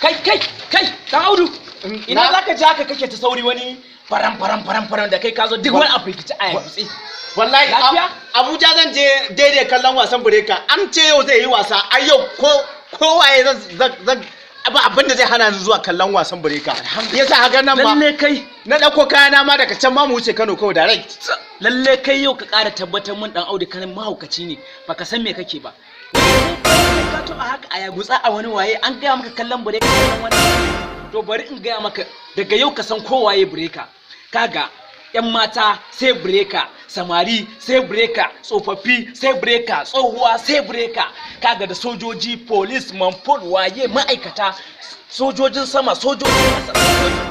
kai dan Audu ina zaka ji haka kake ta sauri wani faram da kai ka zo duk wani afirkici a yanzu wallahi Abuja zan je daidai kallon wasan bureka an ce yau zai yi wasa a yau ko waye zan abin da zai hana ni zuwa kallon wasan bureka yasa haka nan ba lalle kai na dauko kayana ma daga can ma mu wuce Kano kawai direct lalle kai yau ka ƙara tabbatar mun dan Audu kan mahaukaci ne baka san me kake ba ka to a haka a yagutsa a wani waye an gaya maka kallon bureka kallon wani to bari in gaya maka daga yau ka san ko waye bureka kaga yan mata sai bureka samari sai bureka tsofaffi sai bureka tsohuwa sai bureka kaga da sojoji police manfol waye ma'aikata sojojin sama sojojin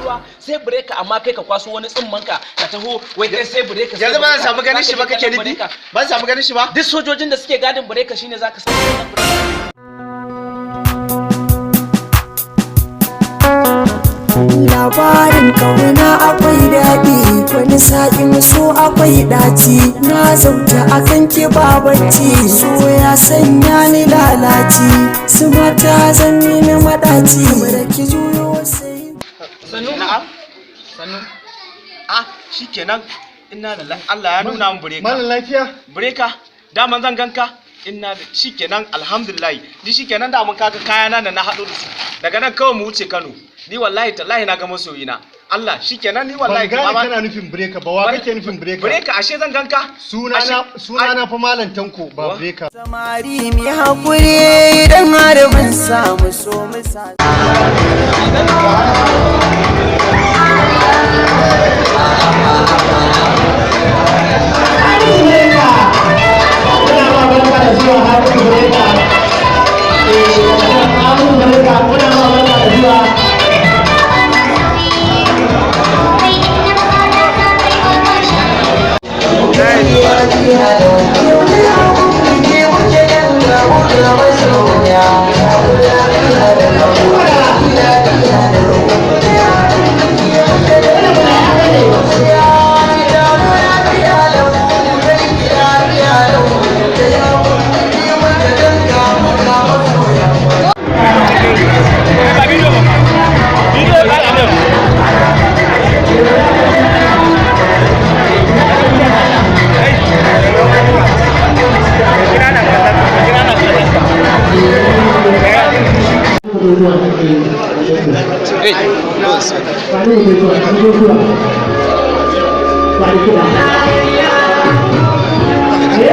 ruwa sai bureka amma kai ka kwaso wani tsimman ka taho wai kai sai bureka yanzu ba zan samu ganin shi ba kake nufi ban samu ganin shi ba duk sojojin da suke gadin bureka shine zaka samu labarin kauna akwai daɗi wani sa'in so akwai ɗaci na zauta akan ki babanci so ya sanya ni lalaci su mata zan na maɗaci da ki juyo sai sannu na'am sannu shikenan inna lillahi Allah ya nuna mun bureka mallan lafiya bureka daman zan ganka inna shikenan alhamdulillah ni shikenan da mun kaga kayana da na hado da su daga nan kawai mu wuce Kano ni wallahi tallahi na ga masoyina Allah shikenan ni wallahi ba kana nufin breaker ba wa kake nufin breaker ashe zan ganka suna na fa malam Tanko ba breaker samari mi hakuri idan har mun samu so mu sa Hey,